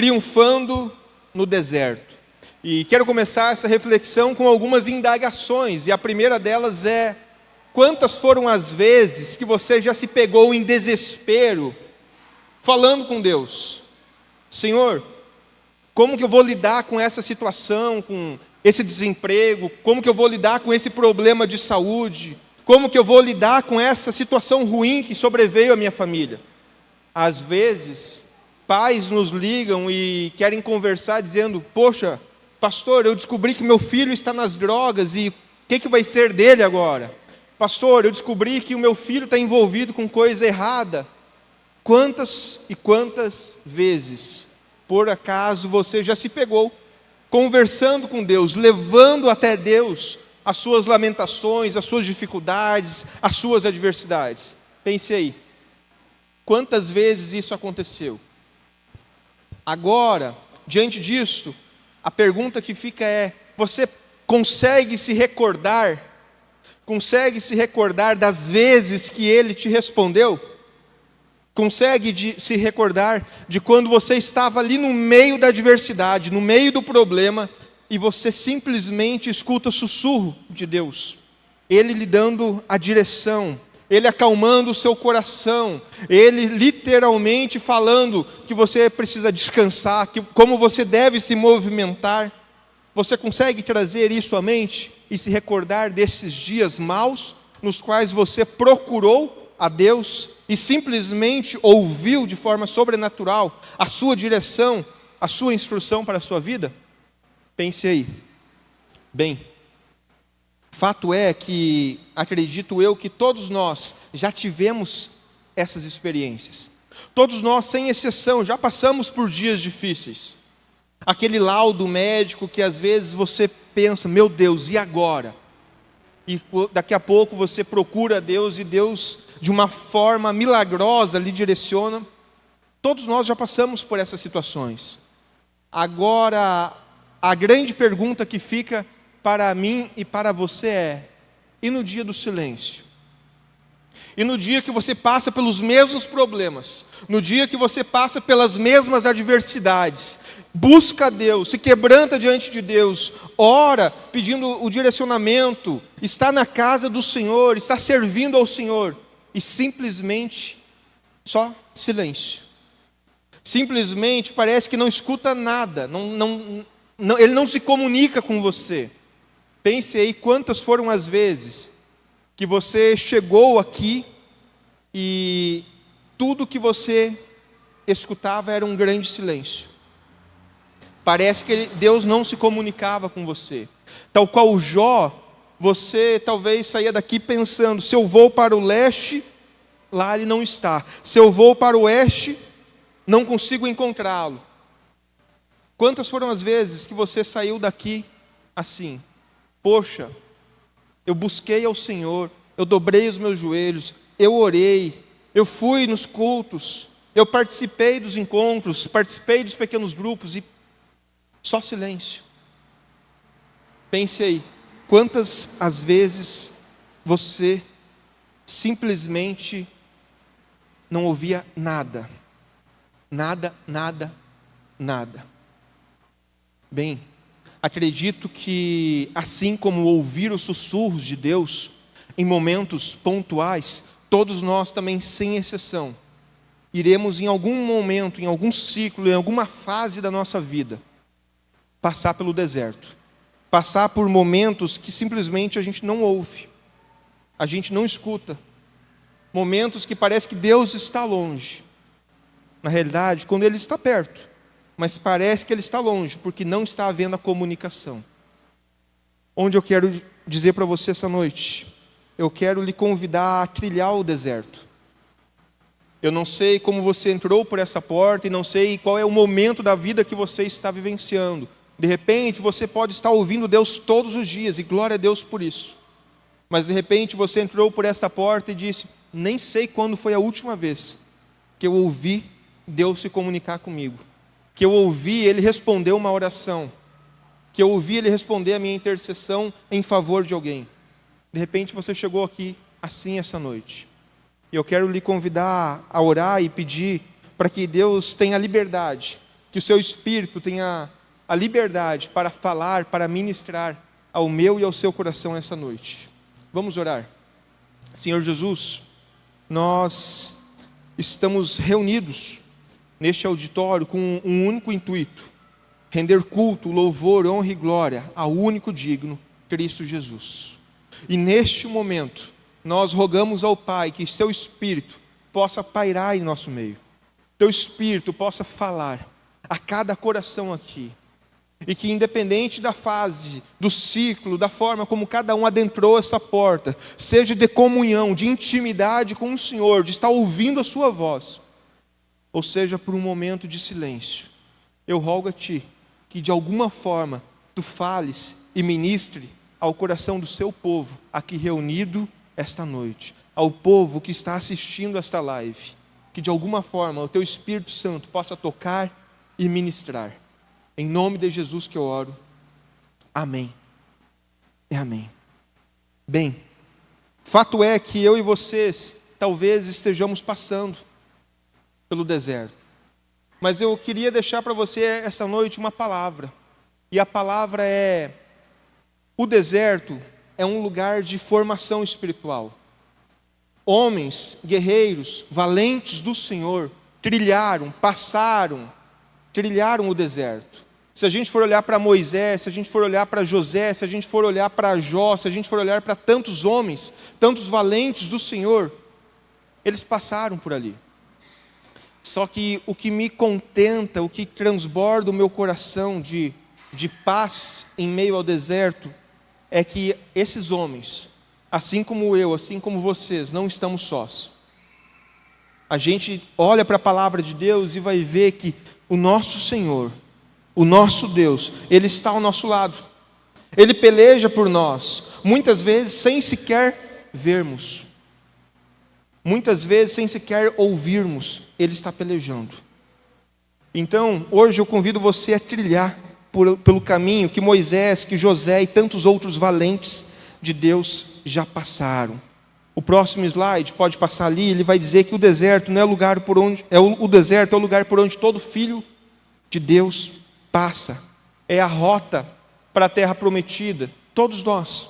triunfando no deserto. E quero começar essa reflexão com algumas indagações, e a primeira delas é: quantas foram as vezes que você já se pegou em desespero, falando com Deus? Senhor, como que eu vou lidar com essa situação, com esse desemprego? Como que eu vou lidar com esse problema de saúde? Como que eu vou lidar com essa situação ruim que sobreveio à minha família? Às vezes, pais nos ligam e querem conversar dizendo: poxa, pastor, eu descobri que meu filho está nas drogas e o que vai ser dele agora? Pastor, eu descobri que o meu filho está envolvido com coisa errada. Quantas e quantas vezes, por acaso, você já se pegou conversando com Deus, levando até Deus as suas lamentações, as suas dificuldades, as suas adversidades? Pense aí, quantas vezes isso aconteceu? Agora, diante disso, a pergunta que fica é: você consegue se recordar das vezes que Ele te respondeu? Consegue se recordar de quando você estava ali no meio da adversidade, no meio do problema, e você simplesmente escuta o sussurro de Deus, Ele lhe dando a direção, Ele acalmando o seu coração, Ele literalmente falando que você precisa descansar, como você deve se movimentar? Você consegue trazer isso à mente e se recordar desses dias maus, nos quais você procurou a Deus e simplesmente ouviu de forma sobrenatural a sua direção, a sua instrução para a sua vida? Pense aí. Bem, fato é que, acredito eu, que todos nós já tivemos essas experiências. Todos nós, sem exceção, já passamos por dias difíceis. Aquele laudo médico que às vezes você pensa: meu Deus, e agora? E daqui a pouco você procura Deus e Deus, de uma forma milagrosa, lhe direciona. Todos nós já passamos por essas situações. Agora, a grande pergunta que fica para mim e para você é: e no dia do silêncio? E no dia que você passa pelos mesmos problemas, no dia que você passa pelas mesmas adversidades, busca a Deus, se quebranta diante de Deus, ora pedindo o direcionamento, está na casa do Senhor, está servindo ao Senhor, e simplesmente só silêncio. Simplesmente parece que não escuta nada, ele não se comunica com você. Pense aí quantas foram as vezes que você chegou aqui e tudo que você escutava era um grande silêncio. Parece que Deus não se comunicava com você. Tal qual o Jó, você talvez saía daqui pensando: se eu vou para o leste, lá ele não está. Se eu vou para o oeste, não consigo encontrá-lo. Quantas foram as vezes que você saiu daqui assim: poxa, eu busquei ao Senhor, eu dobrei os meus joelhos, eu orei, eu fui nos cultos, eu participei dos encontros, participei dos pequenos grupos, e só silêncio. Pense aí, quantas as vezes você simplesmente não ouvia nada? Nada, nada, nada. Bem, acredito que, assim como ouvir os sussurros de Deus em momentos pontuais, todos nós também, sem exceção, iremos em algum momento, em algum ciclo, em alguma fase da nossa vida, passar pelo deserto, passar por momentos que simplesmente a gente não ouve, a gente não escuta, momentos que parece que Deus está longe. Na realidade, quando Ele está perto, mas parece que Ele está longe, porque não está havendo a comunicação. Onde eu quero dizer para você essa noite, eu quero lhe convidar a trilhar o deserto. Eu não sei como você entrou por essa porta e não sei qual é o momento da vida que você está vivenciando. De repente você pode estar ouvindo Deus todos os dias, e glória a Deus por isso. Mas de repente você entrou por esta porta e disse: nem sei quando foi a última vez que eu ouvi Deus se comunicar comigo, que eu ouvi Ele responder uma oração, que eu ouvi Ele responder a minha intercessão em favor de alguém. De repente você chegou aqui assim essa noite, e eu quero lhe convidar a orar e pedir para que Deus tenha liberdade que o seu Espírito tenha a liberdade para falar, para ministrar ao meu e ao seu coração essa noite. Vamos orar. Senhor Jesus, nós estamos reunidos neste auditório com um único intuito: render culto, louvor, honra e glória ao único digno, Cristo Jesus. E neste momento, nós rogamos ao Pai que seu Espírito possa pairar em nosso meio. Teu Espírito possa falar a cada coração aqui. E que independente da fase, do ciclo, da forma como cada um adentrou essa porta, seja de comunhão, de intimidade com o Senhor, de estar ouvindo a sua voz, ou seja, por um momento de silêncio, eu rogo a Ti que de alguma forma Tu fales e ministre ao coração do seu povo aqui reunido esta noite, ao povo que está assistindo esta live, que de alguma forma o Teu Espírito Santo possa tocar e ministrar. Em nome de Jesus que eu oro. Amém. E amém. Bem, fato é que eu e vocês talvez estejamos passando pelo deserto. Mas eu queria deixar para você essa noite uma palavra. E a palavra é: o deserto é um lugar de formação espiritual. Homens, guerreiros, valentes do Senhor, trilharam o deserto. Se a gente for olhar para Moisés, se a gente for olhar para José, se a gente for olhar para Jó, se a gente for olhar para tantos homens, tantos valentes do Senhor, eles passaram por ali. Só que o que me contenta, o que transborda o meu coração de paz em meio ao deserto, é que esses homens, assim como eu, assim como vocês, não estamos sós. A gente olha para a palavra de Deus e vai ver que o nosso Senhor, o nosso Deus, Ele está ao nosso lado. Ele peleja por nós, muitas vezes sem sequer vermos. Muitas vezes sem sequer ouvirmos, Ele está pelejando. Então, hoje eu convido você a trilhar pelo caminho que Moisés, que José e tantos outros valentes de Deus já passaram. O próximo slide, pode passar ali, ele vai dizer que o deserto não é lugar por onde, o deserto é o lugar por onde todo filho de Deus passa. É a rota para a terra prometida. Todos nós,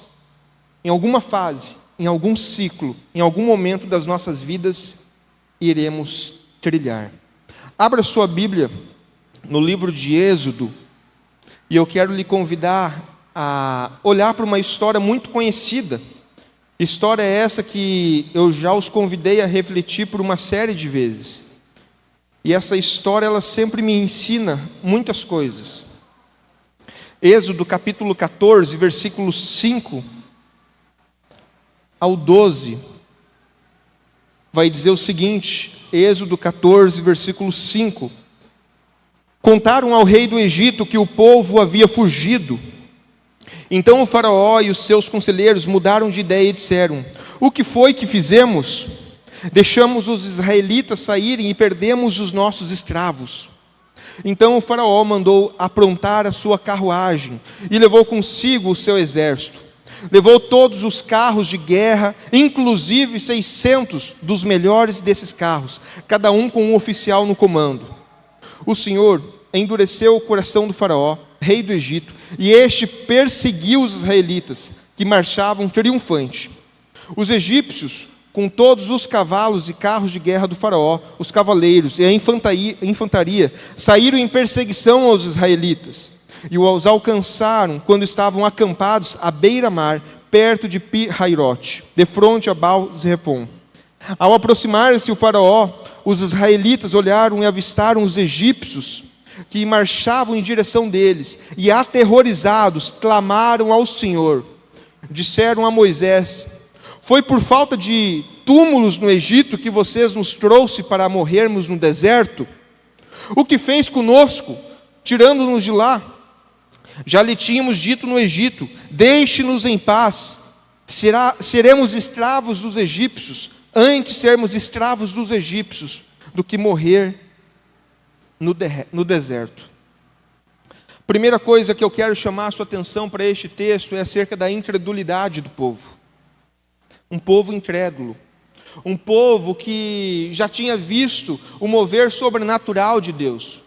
em alguma fase, em algum ciclo, em algum momento das nossas vidas, iremos trilhar. Abra sua Bíblia no livro de Êxodo, e eu quero lhe convidar a olhar para uma história muito conhecida. História essa que eu já os convidei a refletir por uma série de vezes. E essa história, ela sempre me ensina muitas coisas. Êxodo capítulo 14, versículos 5 ao 12, vai dizer o seguinte, Êxodo 14, versículo 5. Contaram ao rei do Egito que o povo havia fugido. Então o faraó e os seus conselheiros mudaram de ideia e disseram: o que foi que fizemos? Deixamos os israelitas saírem e perdemos os nossos escravos. Então o faraó mandou aprontar a sua carruagem e levou consigo o seu exército. Levou todos os carros de guerra, inclusive 600 dos melhores desses carros, cada um com um oficial no comando. O Senhor endureceu o coração do faraó, rei do Egito, e este perseguiu os israelitas, que marchavam triunfante. Os egípcios, com todos os cavalos e carros de guerra do faraó, os cavaleiros e a infantaria, saíram em perseguição aos israelitas, e os alcançaram quando estavam acampados à beira-mar, perto de Pi-Hairote, de fronte a Baal-Zephon. Ao aproximar-se o faraó, os israelitas olharam e avistaram os egípcios, que marchavam em direção deles, e aterrorizados, clamaram ao Senhor. Disseram a Moisés: foi por falta de túmulos no Egito que vocês nos trouxe para morrermos no deserto? O que fez conosco, tirando-nos de lá? Já lhe tínhamos dito no Egito: deixe-nos em paz, seremos escravos dos egípcios, antes sermos escravos dos egípcios, do que morrer no deserto. Primeira coisa que eu quero chamar a sua atenção para este texto é acerca da incredulidade do povo. Um povo incrédulo. Um povo que já tinha visto o mover sobrenatural de Deus.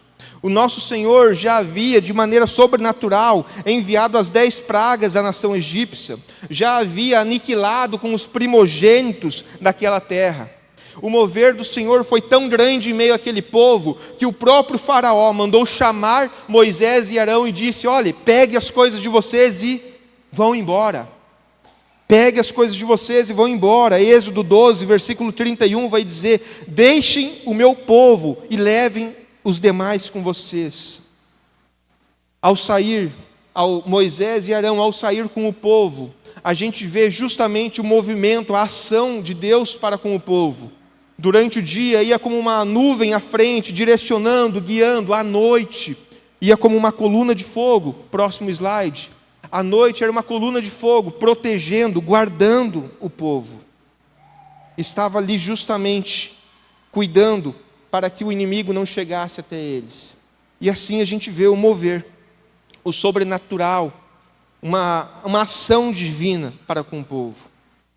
O nosso Senhor já havia, de maneira sobrenatural, enviado as 10 pragas à nação egípcia, já havia aniquilado com os primogênitos daquela terra. O mover do Senhor foi tão grande em meio àquele povo, que o próprio faraó mandou chamar Moisés e Arão e disse: olhe, pegue as coisas de vocês e vão embora. Pegue as coisas de vocês e vão embora. Êxodo 12, versículo 31 vai dizer: deixem o meu povo e levem os demais com vocês. Moisés e Arão, ao sair com o povo, a gente vê justamente o movimento, a ação de Deus para com o povo. Durante o dia ia como uma nuvem à frente, direcionando, guiando. À noite ia como uma coluna de fogo. Próximo slide. À noite era uma coluna de fogo, protegendo, guardando o povo. Estava ali justamente cuidando para que o inimigo não chegasse até eles. E assim a gente vê o mover, o sobrenatural, uma ação divina para com o povo.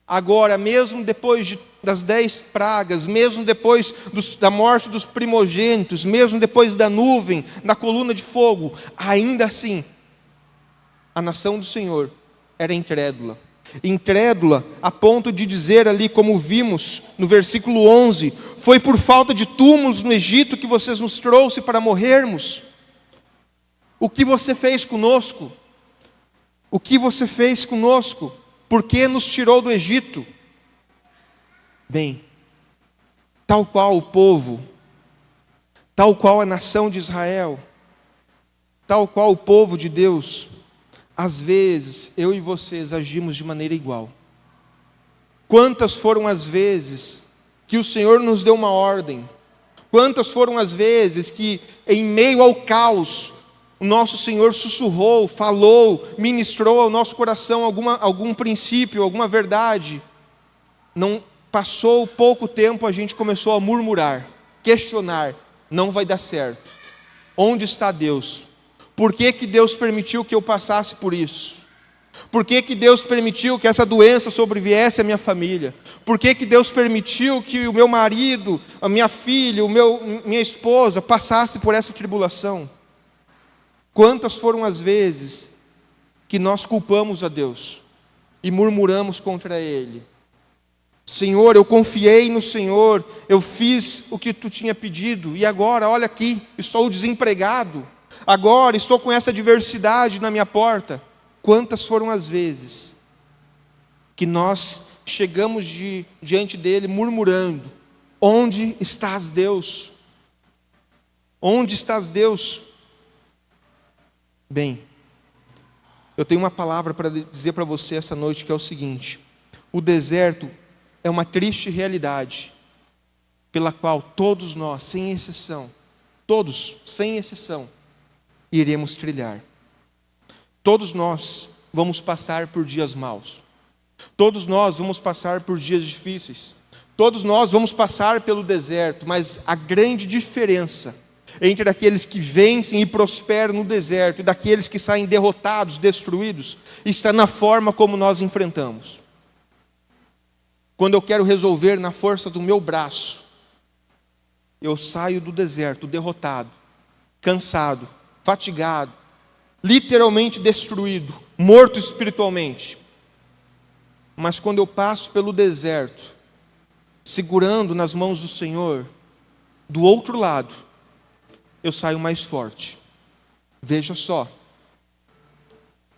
Agora, mesmo depois das 10 pragas, mesmo depois da morte dos primogênitos, mesmo depois da nuvem, da coluna de fogo, ainda assim, a nação do Senhor era incrédula. Incrédula a ponto de dizer ali, como vimos no versículo 11: foi por falta de túmulos no Egito que vocês nos trouxe para morrermos. O que você fez conosco? O que você fez conosco? Por que nos tirou do Egito? Bem, tal qual o povo, tal qual a nação de Israel, tal qual o povo de Deus, às vezes eu e vocês agimos de maneira igual. Quantas foram as vezes que o Senhor nos deu uma ordem? Quantas foram as vezes que, em meio ao caos, o nosso Senhor sussurrou, falou, ministrou ao nosso coração algum princípio, alguma verdade? Não passou pouco tempo, a gente começou a murmurar, questionar: não vai dar certo. Onde está Deus? Por que Deus permitiu que eu passasse por isso? Por que Deus permitiu que essa doença sobreviesse à minha família? Por que Deus permitiu que o meu marido, a minha filha, minha esposa passasse por essa tribulação? Quantas foram as vezes que nós culpamos a Deus e murmuramos contra Ele? Senhor, eu confiei no Senhor, eu fiz o que Tu tinha pedido, e agora, olha aqui, estou desempregado, agora estou com essa adversidade na minha porta. Quantas foram as vezes que nós chegamos diante dEle murmurando: onde estás, Deus? Onde estás, Deus? Bem, eu tenho uma palavra para dizer para você essa noite, que é o seguinte: o deserto é uma triste realidade, pela qual todos nós, sem exceção, todos, sem exceção, iremos trilhar. Todos nós vamos passar por dias maus. Todos nós vamos passar por dias difíceis. Todos nós vamos passar pelo deserto, mas a grande diferença entre aqueles que vencem e prosperam no deserto e daqueles que saem derrotados, destruídos, está na forma como nós enfrentamos. Quando eu quero resolver na força do meu braço, eu saio do deserto derrotado, cansado, fatigado, literalmente destruído, morto espiritualmente. Mas quando eu passo pelo deserto, segurando nas mãos do Senhor, do outro lado, eu saio mais forte. Veja só,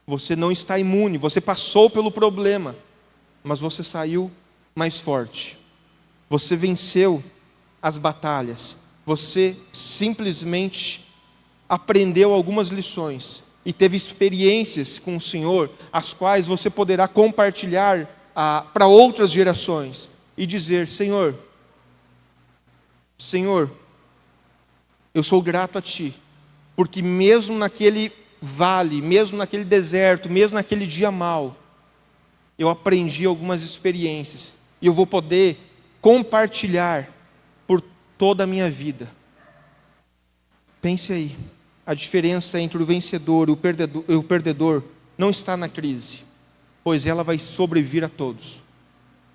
você não está imune, você passou pelo problema, mas você saiu mais forte. Você venceu as batalhas, você simplesmente aprendeu algumas lições e teve experiências com o Senhor, as quais você poderá compartilhar para outras gerações e dizer: Senhor, eu sou grato a Ti, porque mesmo naquele vale, mesmo naquele deserto, mesmo naquele dia mau, eu aprendi algumas experiências e eu vou poder compartilhar por toda a minha vida. Pense aí, a diferença entre o vencedor e o perdedor não está na crise, pois ela vai sobrevir a todos.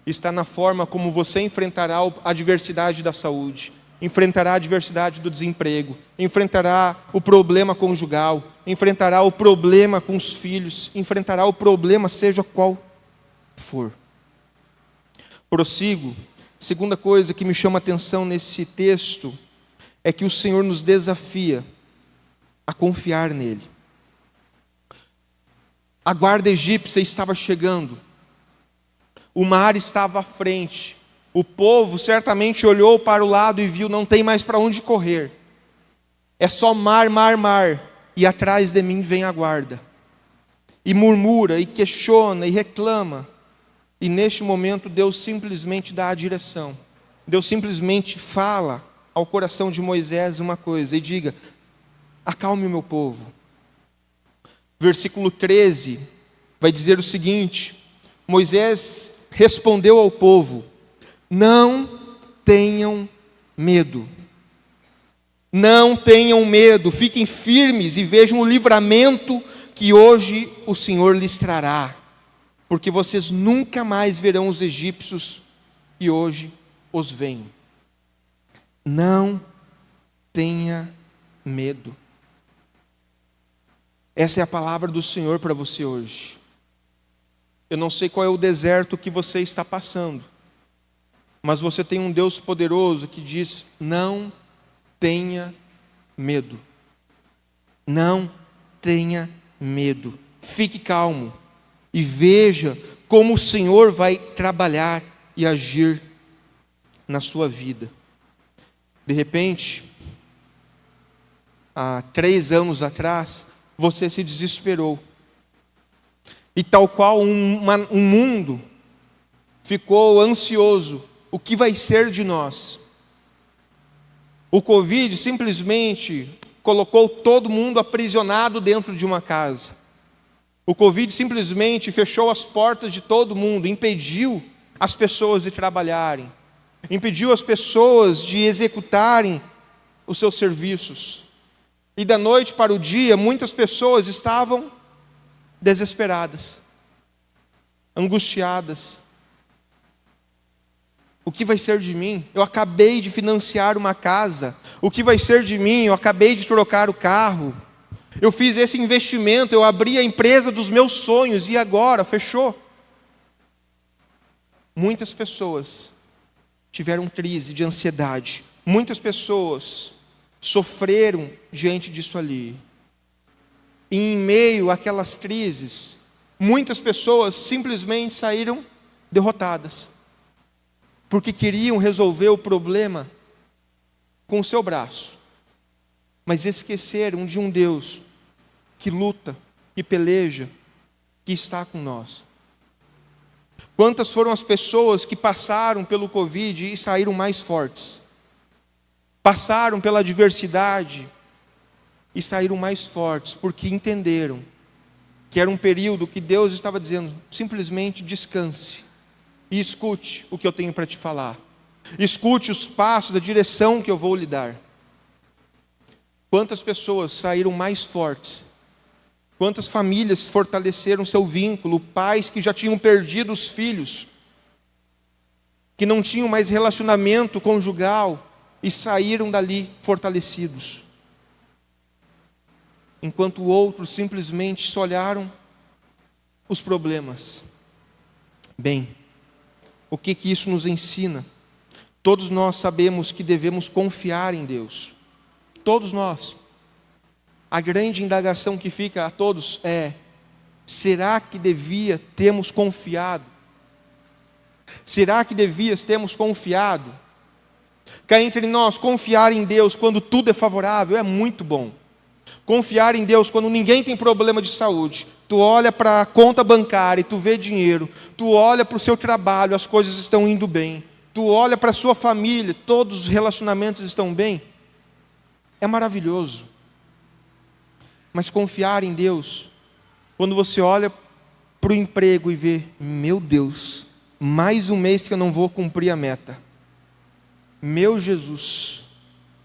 Está na forma como você enfrentará a adversidade da saúde, enfrentará a adversidade do desemprego, enfrentará o problema conjugal, enfrentará o problema com os filhos, enfrentará o problema seja qual for. Prossigo. Segunda coisa que me chama a atenção nesse texto é que o Senhor nos desafia a confiar nele. A guarda egípcia estava chegando, o mar estava à frente, o povo certamente olhou para o lado e viu, não tem mais para onde correr, é só mar, mar, mar, e atrás de mim vem a guarda, e murmura, e questiona, e reclama, e neste momento Deus simplesmente dá a direção, Deus simplesmente fala ao coração de Moisés uma coisa, e diga, acalme o meu povo. Versículo 13 vai dizer o seguinte: Moisés respondeu ao povo, não tenham medo, não tenham medo, fiquem firmes e vejam o livramento que hoje o Senhor lhes trará, porque vocês nunca mais verão os egípcios que hoje os veem. Não tenha medo. Essa é a palavra do Senhor para você hoje. Eu não sei qual é o deserto que você está passando, mas você tem um Deus poderoso que diz, não tenha medo. Não tenha medo. Fique calmo e veja como o Senhor vai trabalhar e agir na sua vida. De repente, há 3 anos atrás, você se desesperou. E tal qual um mundo ficou ansioso. O que vai ser de nós? O Covid simplesmente colocou todo mundo aprisionado dentro de uma casa. O Covid simplesmente fechou as portas de todo mundo, impediu as pessoas de trabalharem, impediu as pessoas de executarem os seus serviços. E da noite para o dia, muitas pessoas estavam desesperadas, angustiadas. O que vai ser de mim? Eu acabei de financiar uma casa. O que vai ser de mim? Eu acabei de trocar o carro. Eu fiz esse investimento, eu abri a empresa dos meus sonhos e agora fechou. Muitas pessoas tiveram crise de ansiedade. Muitas pessoas sofreram diante disso ali. E em meio àquelas crises, muitas pessoas simplesmente saíram derrotadas, porque queriam resolver o problema com o seu braço, mas esqueceram de um Deus que luta, que peleja, que está com nós. Quantas foram as pessoas que passaram pelo Covid e saíram mais fortes? Passaram pela adversidade e saíram mais fortes, porque entenderam que era um período que Deus estava dizendo, simplesmente descanse e escute o que eu tenho para te falar. Escute os passos, a direção que eu vou lhe dar. Quantas pessoas saíram mais fortes? Quantas famílias fortaleceram seu vínculo? Pais que já tinham perdido os filhos, que não tinham mais relacionamento conjugal e saíram dali fortalecidos. Enquanto outros simplesmente só olharam os problemas. Bem, o que isso nos ensina? Todos nós sabemos que devemos confiar em Deus. Todos nós. A grande indagação que fica a todos é: será que devia termos confiado? Será que devias termos confiado? Cá entre nós, confiar em Deus quando tudo é favorável é muito bom. Confiar em Deus quando ninguém tem problema de saúde. Tu olha para a conta bancária e tu vê dinheiro. Tu olha para o seu trabalho, as coisas estão indo bem. Tu olha para a sua família, todos os relacionamentos estão bem. É maravilhoso. Mas confiar em Deus, quando você olha para o emprego e vê, meu Deus, mais um mês que eu não vou cumprir a meta. Meu Jesus,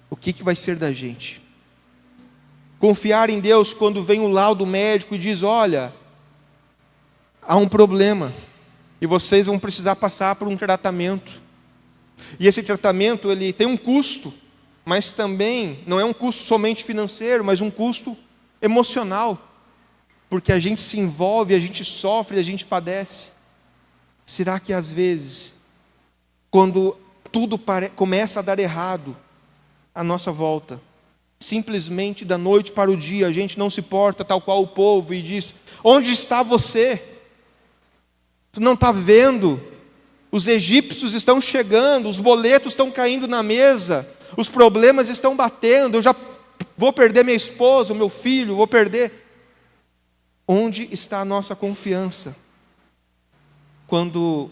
o que vai ser da gente? Confiar em Deus quando vem o laudo médico e diz, olha, há um problema e vocês vão precisar passar por um tratamento. E esse tratamento, ele tem um custo mas também não é um custo somente financeiro, mas um custo emocional, porque a gente se envolve, a gente sofre, a gente padece. Será que às vezes, quando tudo começa a dar errado à nossa volta, simplesmente da noite para o dia, a gente não se porta tal qual o povo e diz: onde está você? Tu não está vendo? Os egípcios estão chegando, os boletos estão caindo na mesa, os problemas estão batendo, eu já vou perder minha esposa, o meu filho, vou perder. Onde está a nossa confiança quando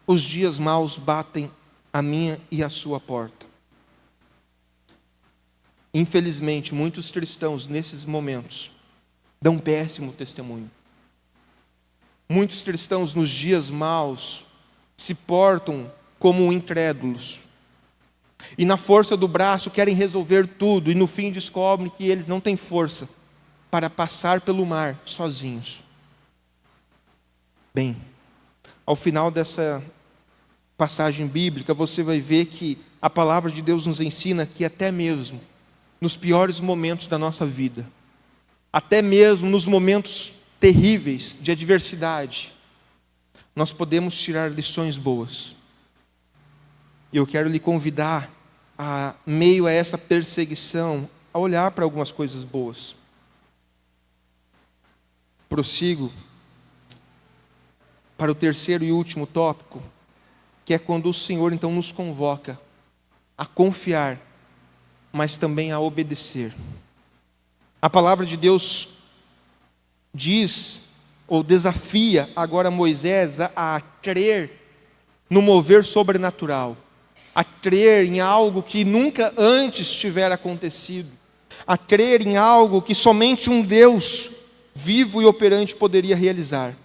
os dias maus batem a minha e a sua porta? Infelizmente, muitos cristãos nesses momentos dão um péssimo testemunho. Muitos cristãos nos dias maus se portam como incrédulos. E na força do braço querem resolver tudo e no fim descobrem que eles não têm força para passar pelo mar sozinhos. Bem, ao final dessa passagem bíblica, você vai ver que a palavra de Deus nos ensina que até mesmo nos piores momentos da nossa vida, até mesmo nos momentos terríveis de adversidade, nós podemos tirar lições boas. E eu quero lhe convidar, a meio a essa perseguição, a olhar para algumas coisas boas. Prossigo para o terceiro e último tópico, que é quando o Senhor então nos convoca a confiar, mas também a obedecer. A palavra de Deus diz, ou desafia agora Moisés a crer no mover sobrenatural, a crer em algo que nunca antes tivera acontecido, a crer em algo que somente um Deus vivo e operante poderia realizar.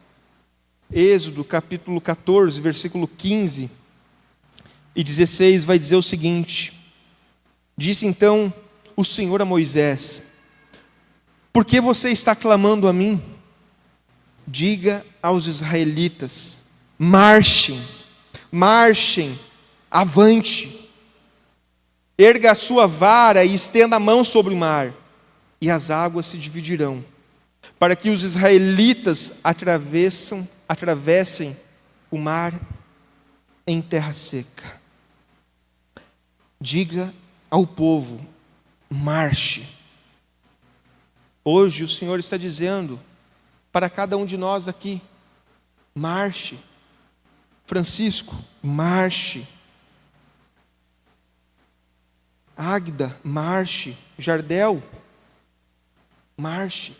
Êxodo capítulo 14, versículo 15 e 16 vai dizer o seguinte: disse então o Senhor a Moisés: por que você está clamando a mim? Diga aos israelitas: marchem, marchem, avante. Erga a sua vara e estenda a mão sobre o mar, e as águas se dividirão, para que os israelitas atravessem o mar em terra seca. Diga ao povo: marche. Hoje o Senhor está dizendo para cada um de nós aqui: marche. Francisco, marche. Águida, marche. Jardel, marche.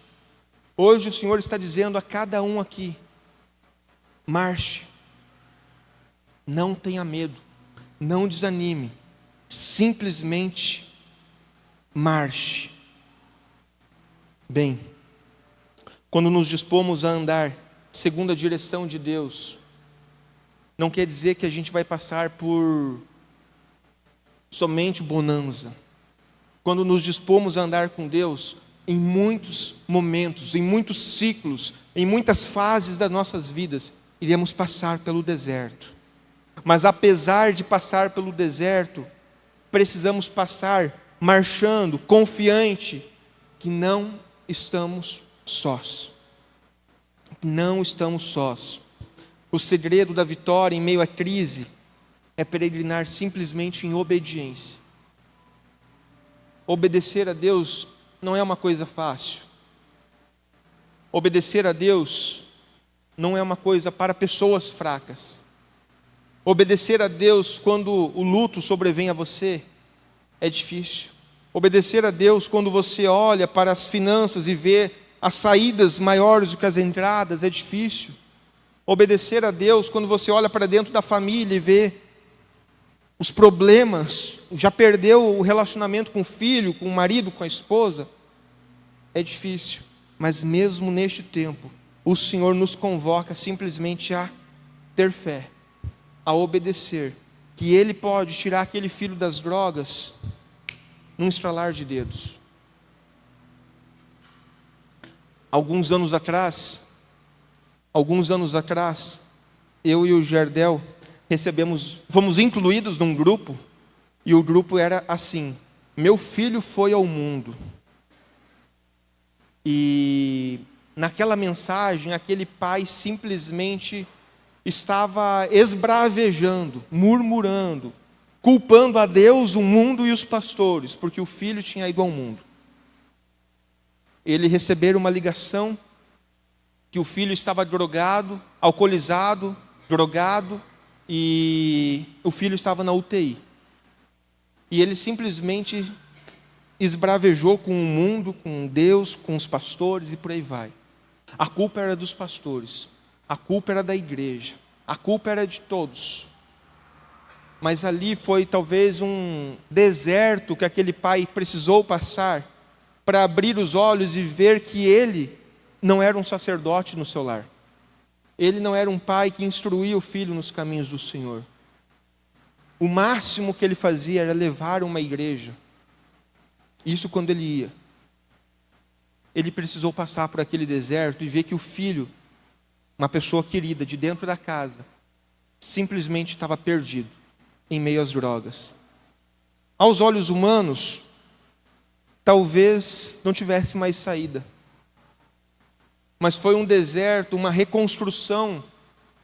Hoje o Senhor está dizendo a cada um aqui: marche. Não tenha medo, não desanime, simplesmente marche. Bem, quando nos dispomos a andar segundo a direção de Deus, não quer dizer que a gente vai passar por somente bonança. Quando nos dispomos a andar com Deus, em muitos momentos, em muitos ciclos, em muitas fases das nossas vidas, iremos passar pelo deserto. Mas apesar de passar pelo deserto, precisamos passar marchando, confiante, que não estamos sós. Não estamos sós. O segredo da vitória em meio à crise é peregrinar simplesmente em obediência. Obedecer a Deus não é uma coisa fácil. Obedecer a Deus não é uma coisa para pessoas fracas. Obedecer a Deus quando o luto sobrevém a você é difícil. Obedecer a Deus quando você olha para as finanças e vê as saídas maiores do que as entradas é difícil. Obedecer a Deus quando você olha para dentro da família e vê os problemas, já perdeu o relacionamento com o filho, com o marido, com a esposa, é difícil. Mas mesmo neste tempo, o Senhor nos convoca simplesmente a ter fé, a obedecer, que Ele pode tirar aquele filho das drogas num estralar de dedos. Alguns anos atrás, eu e o Jardel fomos incluídos num grupo, e o grupo era assim: Meu filho foi ao mundo. E naquela mensagem, aquele pai simplesmente estava esbravejando, murmurando, culpando a Deus, o mundo e os pastores, porque o filho tinha ido ao mundo. Ele recebeu uma ligação que o filho estava drogado, alcoolizado, drogado, e o filho estava na UTI. E ele simplesmente esbravejou com o mundo, com Deus, com os pastores e por aí vai. A culpa era dos pastores, a culpa era da igreja, a culpa era de todos. Mas ali foi talvez um deserto que aquele pai precisou passar para abrir os olhos e ver que ele não era um sacerdote no seu lar. Ele não era um pai que instruía o filho nos caminhos do Senhor. O máximo que ele fazia era levar uma igreja. Isso quando ele ia. Ele precisou passar por aquele deserto e ver que o filho, uma pessoa querida de dentro da casa, simplesmente estava perdido em meio às drogas. Aos olhos humanos, talvez não tivesse mais saída. Mas foi um deserto, uma reconstrução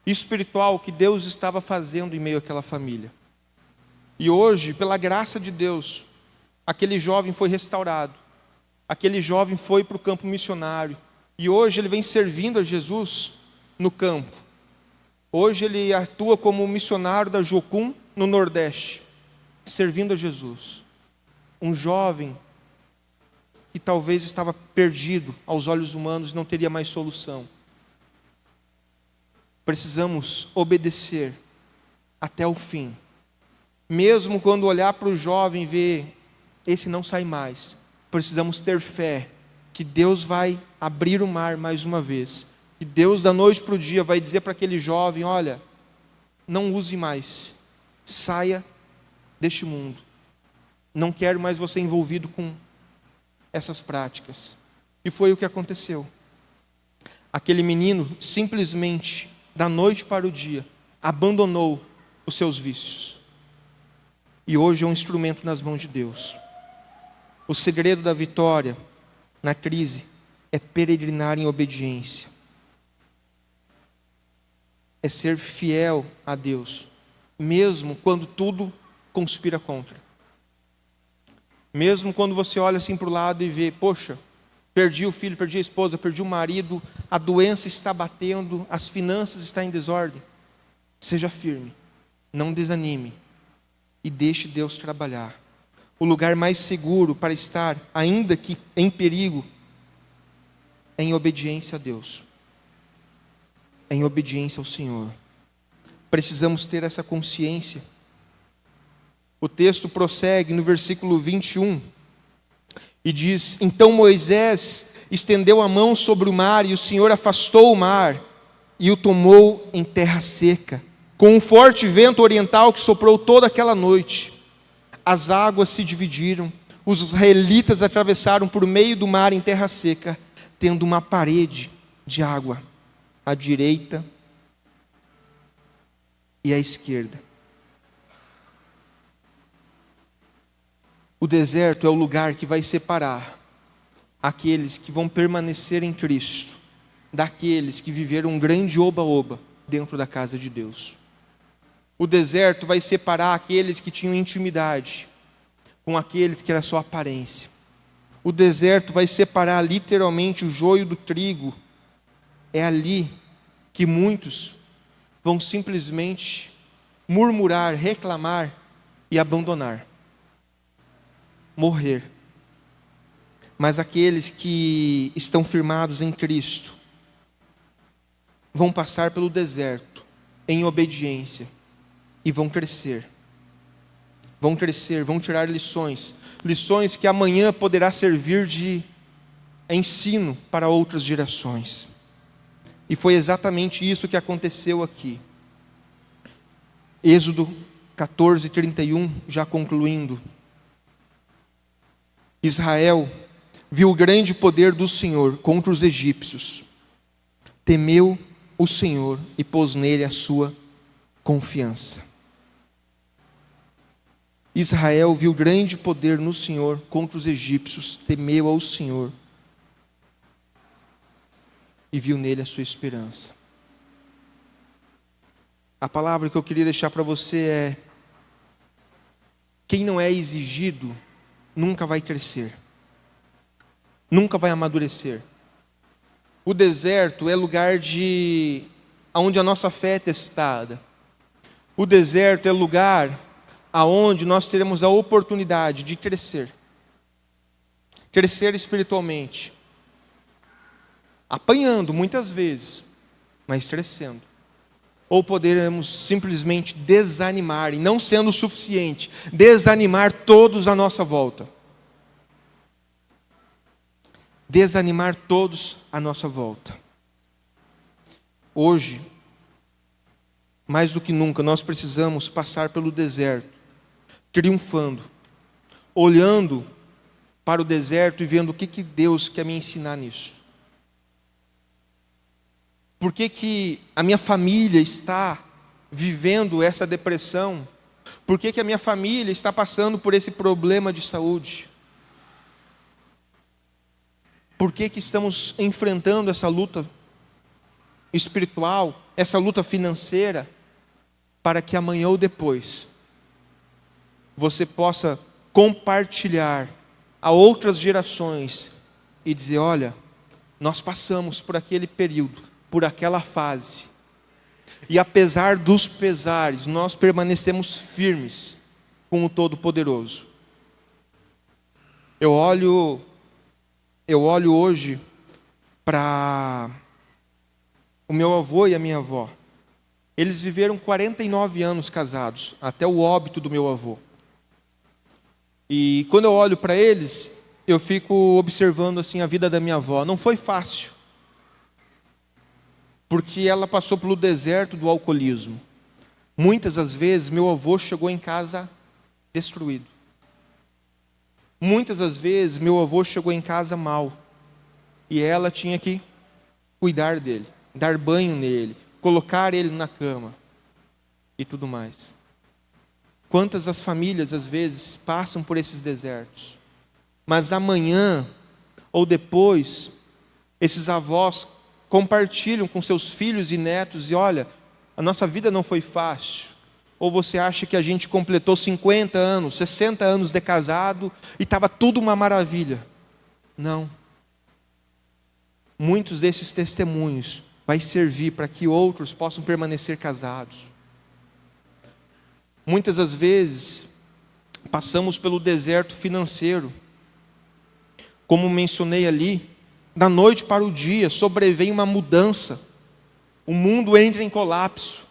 espiritual que Deus estava fazendo em meio àquela família. E hoje, pela graça de Deus, aquele jovem foi restaurado. Aquele jovem foi para o campo missionário. E hoje ele vem servindo a Jesus no campo. Hoje ele atua como missionário da Jocum no Nordeste, servindo a Jesus. Um jovem que talvez estava perdido aos olhos humanos e não teria mais solução. Precisamos obedecer até o fim. Mesmo quando olhar para o jovem e ver, esse não sai mais. Precisamos ter fé que Deus vai abrir o mar mais uma vez. Que Deus da noite para o dia vai dizer para aquele jovem, olha, não use mais. Saia deste mundo. Não quero mais você envolvido com essas práticas. E foi o que aconteceu. Aquele menino simplesmente, da noite para o dia, abandonou os seus vícios. E hoje é um instrumento nas mãos de Deus. O segredo da vitória na crise é peregrinar em obediência. É ser fiel a Deus, mesmo quando tudo conspira contra. Mesmo quando você olha assim para o lado e vê, poxa, perdi o filho, perdi a esposa, perdi o marido, a doença está batendo, as finanças estão em desordem. Seja firme, não desanime e deixe Deus trabalhar. O lugar mais seguro para estar, ainda que em perigo, é em obediência a Deus. É em obediência ao Senhor. Precisamos ter essa consciência. O texto prossegue no versículo 21 e diz: então Moisés estendeu a mão sobre o mar e o Senhor afastou o mar e o tomou em terra seca, com um forte vento oriental que soprou toda aquela noite. As águas se dividiram, os israelitas atravessaram por meio do mar em terra seca, tendo uma parede de água à direita e à esquerda. O deserto é o lugar que vai separar aqueles que vão permanecer em Cristo daqueles que viveram um grande oba-oba dentro da casa de Deus. O deserto vai separar aqueles que tinham intimidade com aqueles que era só aparência. O deserto vai separar literalmente o joio do trigo. É ali que muitos vão simplesmente murmurar, reclamar e abandonar. Morrer. Mas aqueles que estão firmados em Cristo vão passar pelo deserto em obediência e vão crescer. Vão crescer, vão tirar lições que amanhã poderá servir de ensino para outras gerações. E foi exatamente isso que aconteceu aqui. Êxodo 14:31, já concluindo. Israel viu o grande poder do Senhor contra os egípcios, temeu o Senhor e pôs nele a sua confiança. Israel viu grande poder no Senhor contra os egípcios, temeu ao Senhor e viu nele a sua esperança. A palavra que eu queria deixar para você é: quem não é exigido nunca vai crescer, nunca vai amadurecer. O deserto é lugar onde a nossa fé é testada. O deserto é lugar aonde nós teremos a oportunidade de crescer espiritualmente, apanhando muitas vezes, mas crescendo. Ou poderemos simplesmente desanimar, e não sendo o suficiente, desanimar todos à nossa volta. Desanimar todos à nossa volta. Hoje, mais do que nunca, nós precisamos passar pelo deserto, triunfando, olhando para o deserto e vendo o que Deus quer me ensinar nisso. Por que a minha família está vivendo essa depressão? Por que a minha família está passando por esse problema de saúde? Por que estamos enfrentando essa luta espiritual, essa luta financeira? Para que amanhã ou depois você possa compartilhar a outras gerações e dizer: olha, nós passamos por aquele período, por aquela fase, e apesar dos pesares, nós permanecemos firmes com o Todo-Poderoso. Eu olho hoje para o meu avô e a minha avó. Eles viveram 49 anos casados, até o óbito do meu avô. E quando eu olho para eles, eu fico observando assim a vida da minha avó. Não foi fácil, porque ela passou pelo deserto do alcoolismo. Muitas das vezes meu avô chegou em casa destruído. Muitas das vezes meu avô chegou em casa mal, e ela tinha que cuidar dele, dar banho nele, colocar ele na cama e tudo mais. Quantas as famílias às vezes passam por esses desertos, mas amanhã ou depois esses avós compartilham com seus filhos e netos e olha, a nossa vida não foi fácil. Ou você acha que a gente completou 50 anos, 60 anos de casado e estava tudo uma maravilha? Não. Muitos desses testemunhos vai servir para que outros possam permanecer casados. Muitas das vezes passamos pelo deserto financeiro. Como mencionei ali, da noite para o dia sobrevém uma mudança. O mundo entra em colapso.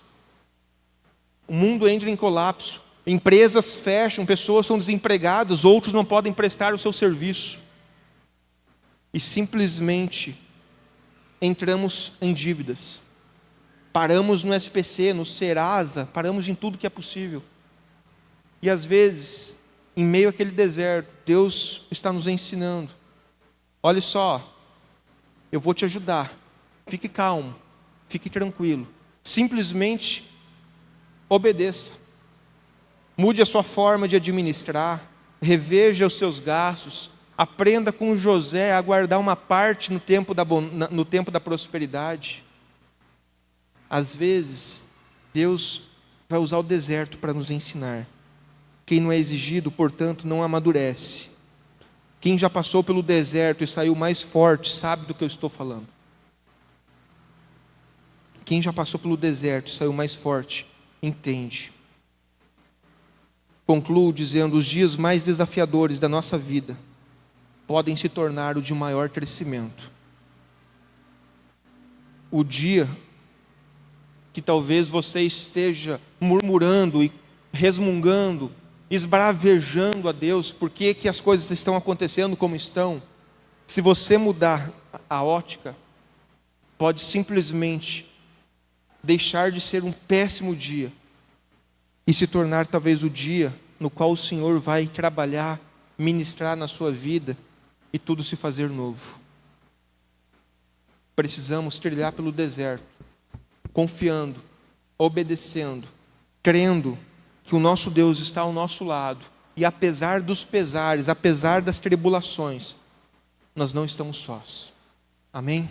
O mundo entra em colapso. Empresas fecham, pessoas são desempregadas, outros não podem prestar o seu serviço. E simplesmente entramos em dívidas. Paramos no SPC, no Serasa, paramos em tudo que é possível. E às vezes, em meio àquele deserto, Deus está nos ensinando. Olha só, eu vou te ajudar. Fique calmo, fique tranquilo. Simplesmente obedeça. Mude a sua forma de administrar, reveja os seus gastos, aprenda com José a guardar uma parte no tempo da prosperidade. Às vezes, Deus vai usar o deserto para nos ensinar. Quem não é exigido, portanto, não amadurece. Quem já passou pelo deserto e saiu mais forte, sabe do que eu estou falando. Quem já passou pelo deserto e saiu mais forte, entende. Concluo dizendo: os dias mais desafiadores da nossa vida podem se tornar o de maior crescimento. O dia que talvez você esteja murmurando e resmungando, esbravejando a Deus, por que as coisas estão acontecendo como estão, se você mudar a ótica, pode simplesmente deixar de ser um péssimo dia e se tornar talvez o dia no qual o Senhor vai trabalhar, ministrar na sua vida e tudo se fazer novo. Precisamos trilhar pelo deserto, confiando, obedecendo, crendo que o nosso Deus está ao nosso lado, e apesar dos pesares, apesar das tribulações, nós não estamos sós. Amém?